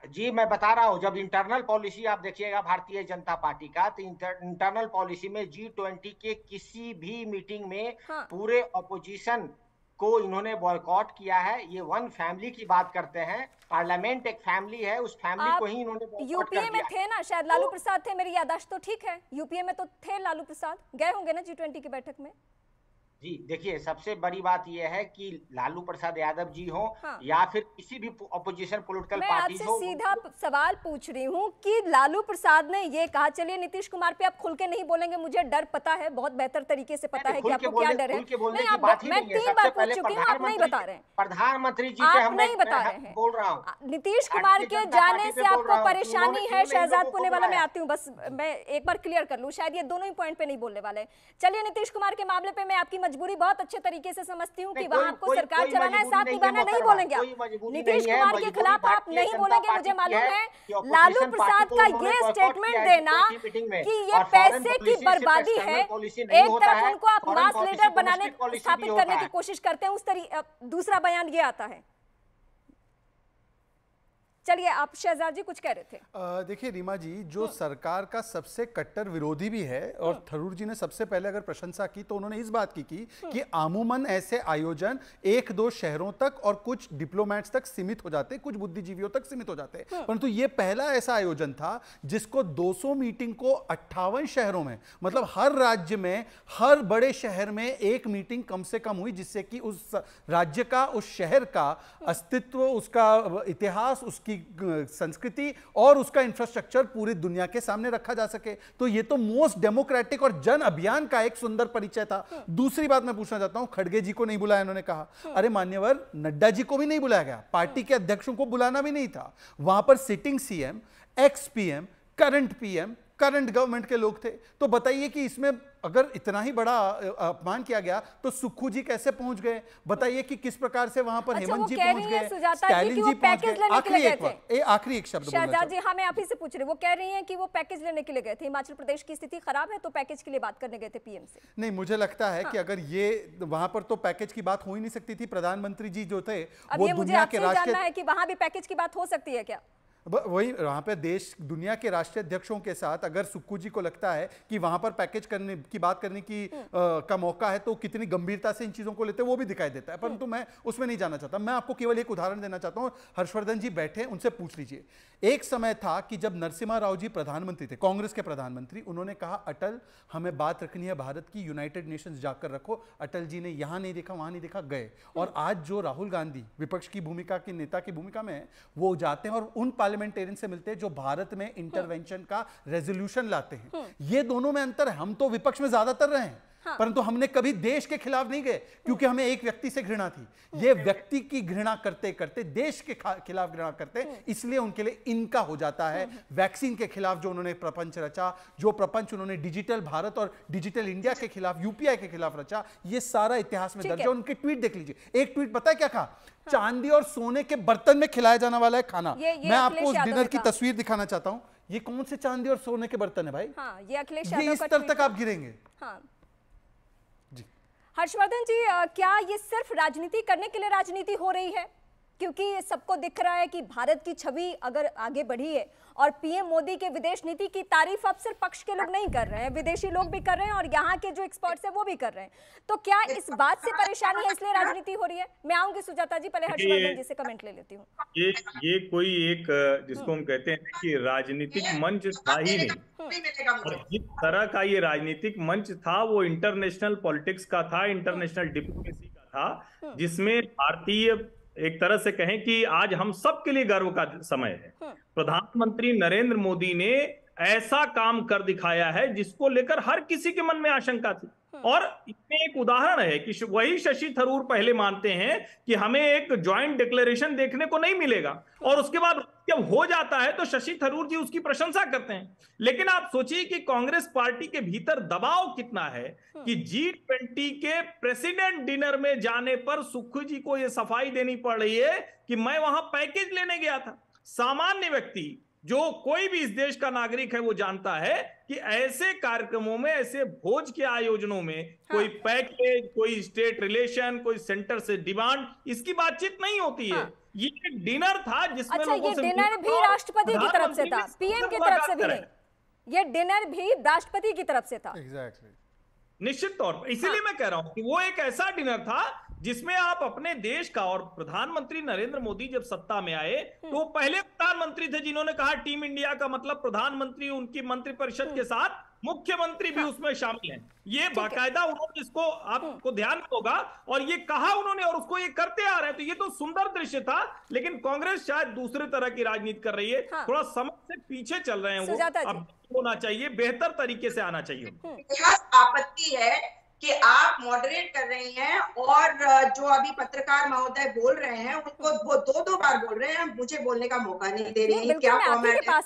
जी मैं बता रहा हूं, जब इंटरनल पॉलिसी आप देखिएगा भारतीय जनता पार्टी का, तो इंटरनल पॉलिसी में G20 के किसी भी मीटिंग में हाँ। पूरे ऑपोजिशन को इन्होंने बॉयकॉट किया है। ये वन फैमिली की बात करते हैं, पार्लियामेंट एक फैमिली है, उस फैमिली को आप ही इन्होंने बॉयकॉट कर यूपीए में दिया है। थे ना, शायद लालू तो प्रसाद थे, मेरी याददाश्त तो ठीक है, यूपीए में तो थे लालू प्रसाद, गए होंगे ना G20 की बैठक में। जी देखिए, सबसे बड़ी बात यह है कि लालू प्रसाद यादव जी हो हाँ, या फिर किसी भी अपोजिशन पॉलिटिकल मैं पार्टीज आपसे हो, सीधा सवाल पूछ रही हूँ कि लालू प्रसाद ने ये कहा, चलिए नीतीश कुमार पे आप खुल के नहीं बोलेंगे, मुझे डर पता है, बहुत बेहतर तरीके से पता है कि आपको क्या डर है। खुल के बोलने नहीं, की आप बात ही मैं नहीं है। 3 बार सबसे पूछ पहले चुकी हूँ, आप नहीं बता रहे हैं। प्रधानमंत्री जी पे आप हम नहीं बता रहे हैं। बोल रहा हूँ, नीतीश कुमार भारतीय के जनता जाने पार्टी पे से बोल आपको रहा हूँ कि उन्होंने परेशानी है, क्यों नहीं शहजाद लोगों को पुणे वाला मैं बुलाया। आती हूँ, बस मैं एक बार क्लियर कर लूँ, शायद ये दोनों ही पॉइंट पे नहीं बोलने वाले। चलिए, नीतीश कुमार के मामले पे मैं आपकी मजबूरी बहुत अच्छे तरीके से समझती हूँ नहीं, कि कोई वहां आपको कोई सरकार कोई चलाना है, मजबूरी साथ नहीं है निभाना, नहीं मोहतरमा, बोलेंगे आप। कोई मजबूरी नीतीश नहीं है। कुमार के मजबूरी खिलाफ आप भारतीय नहीं जनता बोलेंगे, पार्टी मुझे की मालूम है है। कि लालू ऑपोजिशन पार्टी प्रसाद को का उन्होंने ये बॉयकॉट किया स्टेटमेंट है देना G20 मीटिंग में। कि ये और फॉरेन पैसे की पॉलिसी सिर्फ बर्बादी है, एक्सटर्नल पॉलिसी नहीं एक होता तरफ है, उनको आप फॉरेन मास पॉलिसी लीडर बनाने डोमेस्टिक पॉलिसी भी स्थापित होता करने की है। कोशिश करते हैं, दूसरा बयान ये आता है। चलिए, आप शहजाद जी कुछ कह रहे थे। देखिए रीमा जी, जो सरकार का सबसे कट्टर विरोधी भी है, और थरूर जी ने सबसे पहले अगर प्रशंसा की तो उन्होंने इस बात की कि आमूमन ऐसे आयोजन एक दो शहरों तक और कुछ डिप्लोमेट्स तक सीमित हो जाते, कुछ बुद्धिजीवियों तक सीमित हो जाते, परंतु ये पहला ऐसा आयोजन था जिसको 200 मीटिंग को 58 शहरों में, मतलब हर राज्य में, हर बड़े शहर में एक मीटिंग कम से कम हुई, जिससे कि उस राज्य का, उस शहर का अस्तित्व, उसका इतिहास, उसकी संस्कृति और उसका इंफ्रास्ट्रक्चर पूरी दुनिया के सामने रखा जा सके। तो ये तो मोस्ट डेमोक्रेटिक और जन अभियान का एक सुंदर परिचय था। दूसरी बात मैं पूछना चाहता हूं, खड़गे जी को नहीं बुलाया, इन्होंने कहा। अरे मान्यवर नड्डा जी को भी नहीं बुलाया गया, पार्टी के अध्यक्षों को बुलाना भी नहीं था। वहां पर sitting CM, x PM, current PM, current government के लोग थे। तो बताइए कि इसमें अगर इतना ही बड़ा अपमान किया गया तो सुक्खू जी कैसे पहुंच गए? बताइए कि किस प्रकार से वहां पर हेमंत जी पहुंच गए, स्टालिन जी पहुंच गए। आखिरी एक शब्द शहजाद जी, हाँ मैं आप ही से पूछ रही, वो कह रही हैं कि वो पैकेज लेने के लिए गए थे, हिमाचल प्रदेश की स्थिति खराब है तो पैकेज के लिए बात करने गए थे पीएम से। नहीं, मुझे लगता है कि अगर ये वहां पर तो पैकेज की बात हो ही नहीं सकती थी। प्रधानमंत्री जी जो थे वो दुनिया के राष्ट्रीय, जानना है कि वहां भी पैकेज की बात हो सकती है क्या? वही वहां पे देश दुनिया के राष्ट्रीय अध्यक्षों के साथ अगर सुक्खू जी को लगता है कि वहां पर पैकेज करने की बात करने की का मौका है तो कितनी गंभीरता से इन चीजों को लेते हैं वो भी दिखाई देता है, परंतु मैं उसमें नहीं जाना चाहता। मैं आपको केवल एक उदाहरण देना चाहता हूं। हर्षवर्धन जी बैठे, उनसे पूछ लीजिए। एक समय था कि जब नरसिम्हा राव जी प्रधानमंत्री थे, कांग्रेस के प्रधानमंत्री, उन्होंने कहा अटल हमें बात रखनी है भारत की, यूनाइटेड नेशंस जाकर रखो। अटल जी ने यहां नहीं देखा, वहां नहीं देखा, गए। और आज जो राहुल गांधी विपक्ष की भूमिका की नेता की भूमिका में है, वो जाते हैं और उन पार्लियामेंटेरियन से मिलते हैं जो भारत में इंटरवेंशन का रेजोल्यूशन लाते हैं। ये दोनों में अंतर है। हम तो विपक्ष में ज्यादातर रहे हैं, परंतु हमने कभी देश के खिलाफ नहीं गए, क्योंकि हमें एक व्यक्ति से घृणा थी। ये व्यक्ति की घृणा करते करते देश के खिलाफ घृणा करते, इसलिए उनके लिए इनका हो जाता है। वैक्सीन के खिलाफ जो उन्होंने प्रपंच रचा, जो प्रपंच उन्होंने डिजिटल भारत और डिजिटल इंडिया के खिलाफ, यूपीआई के खिलाफ रचा, ये सारा इतिहास में दर्ज है। उनके ट्वीट देख लीजिए। एक ट्वीट पता है क्या कहा? चांदी और सोने के बर्तन में खिलाया जाने वाला है खाना। मैं आपको उस डिनर की तस्वीर दिखाना चाहता हूं। ये कौन से चांदी और सोने के बर्तन है भाई? ये अखिलेश यादव, ये इस स्तर तक आप गिरेंगे। हर्षवर्धन जी, क्या ये सिर्फ राजनीति करने के लिए राजनीति हो रही है? क्योंकि सबको दिख रहा है कि भारत की छवि अगर आगे बढ़ी है और पीएम मोदी के विदेश नीति की तारीफ अब सिर्फ पक्ष के लोग नहीं कर रहे हैं, विदेशी लोग भी कर रहे हैं और यहाँ के जो एक्सपर्ट्स हैं वो भी कर रहे हैं। तो क्या इस बात से परेशानी है, इसलिए राजनीति हो रही है? मैं आऊंगी सुजाता जी, पहले हर्षवर्धन जी से कमेंट ले लेती हूँ। ये कोई एक जिसको हम कहते हैं कि राजनीतिक मंच था ही नहीं। और जिस तरह का ये राजनीतिक मंच था वो इंटरनेशनल पॉलिटिक्स का था, इंटरनेशनल डिप्लोमेसी का था, जिसमें भारतीय एक तरह से कहें कि आज हम सब के लिए गर्व का समय है। प्रधानमंत्री नरेंद्र मोदी ने ऐसा काम कर दिखाया है जिसको लेकर हर किसी के मन में आशंका थी। और इसमें एक उदाहरण है कि वही शशि थरूर पहले मानते हैं कि हमें एक ज्वाइंट डिक्लेरेशन देखने को नहीं मिलेगा, और उसके बाद जब हो जाता है तो शशि थरूर जी उसकी प्रशंसा करते हैं। लेकिन आप सोचिए कि कांग्रेस पार्टी के भीतर दबाव कितना है कि G20 के प्रेसिडेंट डिनर में जाने पर सुक्खू जी को यह सफाई देनी पड़ रही है कि मैं वहां पैकेज लेने गया था। सामान्य व्यक्ति, जो कोई भी इस देश का नागरिक है, वो जानता है कि ऐसे कार्यक्रमों में, ऐसे भोज के आयोजनों में कोई पैकेज, कोई स्टेट रिलेशन, कोई सेंटर से डिमांड, इसकी बातचीत नहीं होती है। ये डिनर था जिसमें अच्छा, लोगों ये से डिनर भी राष्ट्रपति की तरफ से था, पीएम की तरफ से भी नहीं, ये डिनर भी राष्ट्रपति की तरफ से था। एग्जैक्टली, निश्चित तौर पर इसीलिए मैं कह रहा हूं कि वो एक ऐसा डिनर था जिसमें आप अपने देश का, और प्रधानमंत्री नरेंद्र मोदी जब सत्ता में आए तो वो पहले प्रधानमंत्री थे जिन्होंने कहा टीम इंडिया का मतलब प्रधानमंत्री, उनकी मंत्रिपरिषद के साथ मुख्यमंत्री भी उसमें शामिल हैं। ये बाकायदा उन्होंने, इसको आपको ध्यान में होगा, और ये कहा उन्होंने और उसको ये करते आ रहे हैं। तो ये तो सुंदर दृश्य था, लेकिन कांग्रेस शायद दूसरे तरह की राजनीति कर रही है, थोड़ा समय से पीछे चल रहे हैं वो। अब होना चाहिए, बेहतर तरीके से आना चाहिए। आपत्ति है कि आप मॉडरेट कर रही हैं और जो अभी पत्रकार महोदय बोल रहे हैं उनको वो दो बार बोल रहे हैं, मुझे बोलने का मौका नहीं दे रही हैं। क्या फॉर्मेट है?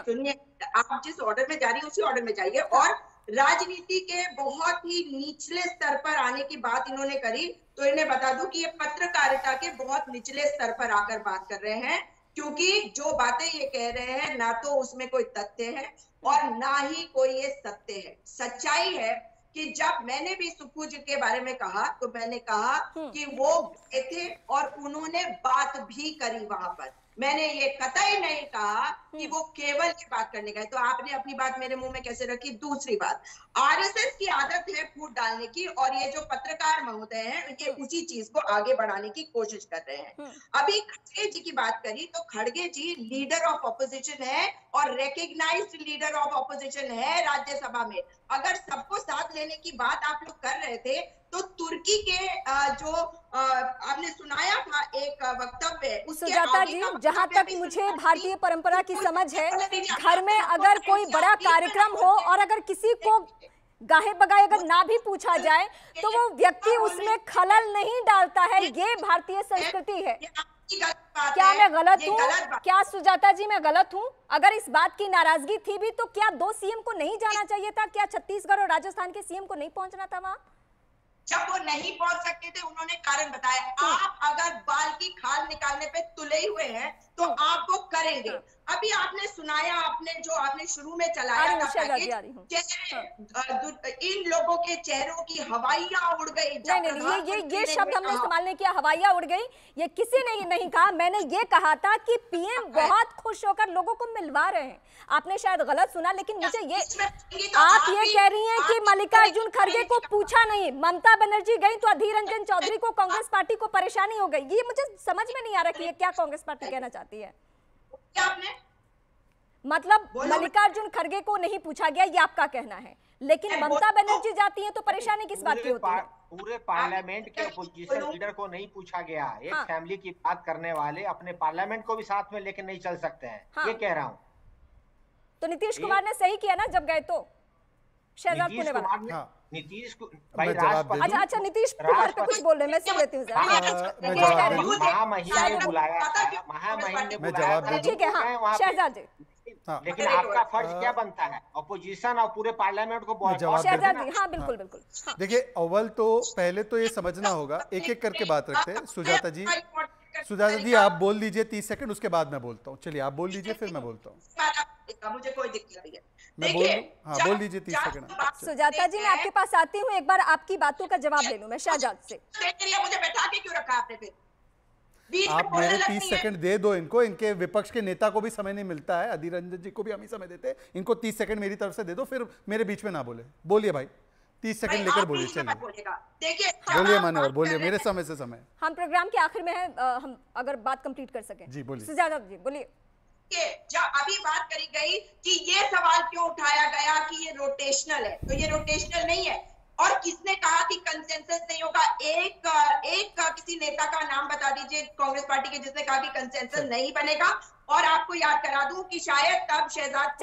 सुनिए, आप जिस ऑर्डर में जा रही है उसी ऑर्डर में जाइए। और राजनीति के बहुत ही निचले स्तर पर आने की बात इन्होंने करी, तो इन्हें बता दूं कि ये पत्रकारिता के बहुत निचले स्तर पर आकर बात कर रहे हैं, क्योंकि जो बातें ये कह रहे हैं ना तो उसमें कोई तथ्य है और ना ही कोई ये सत्य है। सच्चाई है कि जब मैंने भी सुक्खू जी के बारे में कहा तो मैंने कहा कि वो गए थे और उन्होंने बात भी करी वहां पर। मैंने ये कतई नहीं कहा कि वो केवल ये बात करने गए। तो आपने अपनी बात मेरे मुंह में कैसे रखी? दूसरी बात, आरएसएस की आदत है फूट डालने की, और ये जो पत्रकार महोदय हैं ये उसी चीज को आगे बढ़ाने की कोशिश कर रहे हैं। अभी खड़गे जी की बात करी तो खड़गे जी लीडर ऑफ ऑपोजिशन है और रिकग्नाइज्ड लीडर ऑफ ऑपोजिशन है राज्यसभा में। अगर सबको साथ लेने की बात आप लोग कर रहे थे तो तुर्की के जो आपने सुनाया था एक वक्तव्य, सुजाता जी, जहां तक मुझे भारतीय परंपरा की समझ है, घर में अगर कोई बड़ा कार्यक्रम हो और अगर किसी को गाहे बगाए अगर ना भी पूछा जाए तो वो व्यक्ति उसमें खलल नहीं डालता है। ये भारतीय संस्कृति है। क्या मैं गलत हूँ? क्या सुजाता जी मैं गलत हूँ? अगर इस बात की नाराजगी थी भी तो क्या 2 सीएम को नहीं जाना चाहिए था? क्या छत्तीसगढ़ और राजस्थान के सीएम को नहीं पहुंचना था वहां? जब वो नहीं पहुंच सकते थे उन्होंने कारण बताया। आप अगर बाल की खाल निकालने पे तुले हुए हैं तो आप वो करेंगे। अभी आपने सुनाया, आपने शुरू में चलाया था इन लोगों के चेहरों की हवाइयां उड़ गई। नहीं, ये शब्द हमने इस्तेमाल नहीं किया, हवाइयां उड़ गई, ये किसी ने नहीं कहा। मैंने ये कहा था कि पीएम बहुत खुश होकर लोगों को मिलवा रहे हैं। आपने शायद गलत सुना, लेकिन मुझे ये आप ये कह रही हैं कि मल्लिकार्जुन खड़गे को पूछा नहीं, ममता बनर्जी गई तो अधीर रंजन चौधरी को, कांग्रेस पार्टी को परेशानी हो गई। ये मुझे समझ में नहीं आ रहा कि ये क्या कांग्रेस पार्टी कहना चाहती है। मतलब मल्लिकार्जुन खड़गे को नहीं पूछा गया, ये आपका कहना है, लेकिन ममता बनर्जी जाती है तो परेशानी किस बात की होती है? पूरे पार्लियामेंट के अपोजिशन लीडर को नहीं पूछा गया। एक फैमिली की बात करने वाले अपने पार्लियामेंट को भी साथ में लेकर नहीं चल सकते हैं। ये कह रहा हूँ। तो नीतीश कुमार ने सही किया ना जब गए तो? शहजाद पुनेवाला नीतीश को अच्छा नीतीश कुमार पे कुछ बोल रहे हैं, मैं सुन लेती हूँ महामहिम ने बुलाया, महामहिम ने बुलाया, ठीक है। हाँ शहजाद जी, लेकिन आपका फर्ज क्या बनता है अपोजिशन और पूरे पार्लियामेंट को शहजाद जी? हाँ बिल्कुल बिल्कुल। देखिए, अव्वल तो पहले तो ये समझना होगा, एक एक करके बात रखते हैं। सुजाता जी आप बोल लीजिए 30 सेकंड, उसके बाद मैं बोलता हूँ। चलिए आप बोल लीजिए, फिर मैं बोलता हूँ। मुझे कोई दिक्कत नहीं है। मैं बोल लीजिए 30 सेकंड। सुजाता जी मैं आपके पास आती हूँ, एक बार आपकी बातों का जवाब ले लूं मैं शहजाद से। मुझे बैठा के क्यों रखा आपने फिर? आप मेरे 30 सेकंड दे दो इनको, इनके विपक्ष के नेता को भी समय नहीं मिलता है, अधीर रंजन जी को भी हम ही समय देते हैं। इनको 30 सेकंड मेरी तरफ से दे दो, फिर मेरे बीच में ना बोले। बोलिए भाई, 30 सेकंड लेकर बोलिए। चलिए बोलिए मान्यवर, बोलिए, मेरे समय से समय। हम प्रोग्राम के आखिर में हैं, हम अगर बात कंप्लीट कर सकें। जी बोलिए सुजाता जी, बोलिए। जब अभी बात करी गई कि ये सवाल क्यों उठाया गया कि ये रोटेशनल है, तो ये रोटेशनल नहीं है। और किसने कहा कि कंसेंसस नहीं होगा? एक किसी नेता का नाम बता दीजिए कांग्रेस पार्टी के जिसने कहा कि कंसेंसस नहीं बनेगा। और आपको याद करा दूं कि शायद तब शहजाद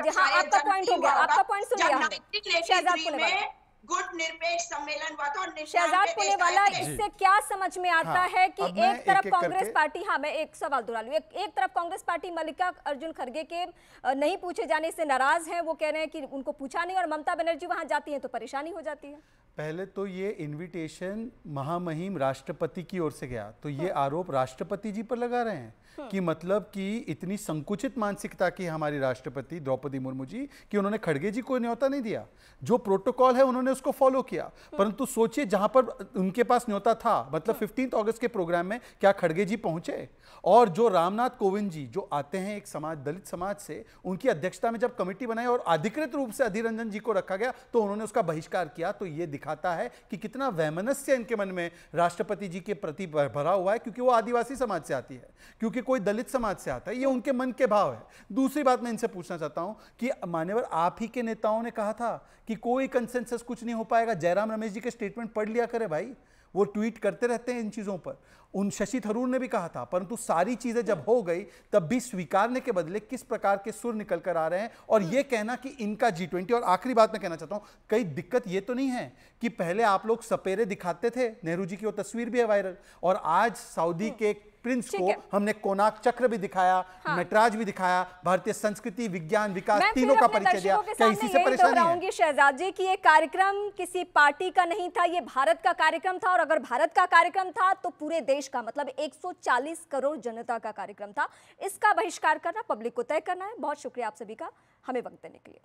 जी, हाँ आपका पॉइंट हो गया, आपका पॉइंट सुन लिया हमने। शहजाद पुनेवाला, गुड निरपेक्ष सम्मेलन हुआ था और शहजाद पुनेवाला, इससे क्या समझ में आता है कि एक तरफ कांग्रेस पार्टी, हाँ मैं एक सवाल दोहरा लूं, एक तरफ कांग्रेस पार्टी मल्लिकार्जुन खड़गे के नहीं पूछे जाने से नाराज है, वो कह रहे हैं कि उनको पूछा नहीं, और ममता बनर्जी वहां जाती है तो परेशानी हो जाती है। पहले तो ये इनविटेशन महामहिम राष्ट्रपति की ओर से गया, तो ये आरोप राष्ट्रपति जी पर लगा रहे हैं कि मतलब कि इतनी संकुचित मानसिकता की हमारी राष्ट्रपति द्रौपदी मुर्मू जी कि उन्होंने खड़गे जी को न्योता नहीं दिया। जो प्रोटोकॉल है उन्होंने उसको फॉलो किया, परंतु सोचिए जहां पर उनके पास न्योता था, मतलब 15 अगस्त के प्रोग्राम में क्या खड़गे जी पहुंचे? और जो रामनाथ कोविंद जी जो आते हैं एक समाज, दलित समाज से, उनकी अध्यक्षता में जब कमेटी बनाई और अधिकृत रूप से अधीर रंजन जी को रखा गया तो उन्होंने उसका बहिष्कार किया। तो यह दिखाता है कि कितना वैमनस्य इनके मन में राष्ट्रपति जी के प्रति भरा हुआ है, क्योंकि वो आदिवासी समाज से आती है, क्योंकि कोई दलित समाज से आता है, ये उनके मन के भाव है। दूसरी बात मैं इनसे पूछना चाहता हूं कि मान्यवर आप ही के नेताओं ने कहा था कि कोई कंसेंसस कुछ नहीं हो पाएगा, जयराम रमेश जी के स्टेटमेंट पढ़ लिया करे भाई, वो ट्वीट करते रहते हैं इन चीजों पर। उन शशि थरूर ने भी कहा था, परंतु सारी चीजें जब हो गई तब भी स्वीकारने के बदले किस प्रकार के सुर निकल कर आ रहे हैं। और ये कहना कि इनका G20, और आखिरी बात मैं कहना चाहता हूं, कई दिक्कत ये तो नहीं है कि पहले आप लोग सपेरे दिखाते थे, नेहरू जी की वो तस्वीर भी है वायरल, और आज सऊदी के प्रिंस को हमने कोनाक चक्र भी दिखाया, नटराज भी दिखाया, भारतीय संस्कृति, विज्ञान, विकास तीनों का परिचय दिया। क्या इसी से परेशानी है? शहजाद जी की ये कार्यक्रम किसी पार्टी का नहीं था, ये भारत का कार्यक्रम था, और अगर भारत का कार्यक्रम था तो पूरे देश का, मतलब 140 करोड़ जनता का कार्यक्रम था। इसका बहिष्कार करना पब्लिक को तय करना है। बहुत शुक्रिया आप सभी का हमें वक्त देने के लिए।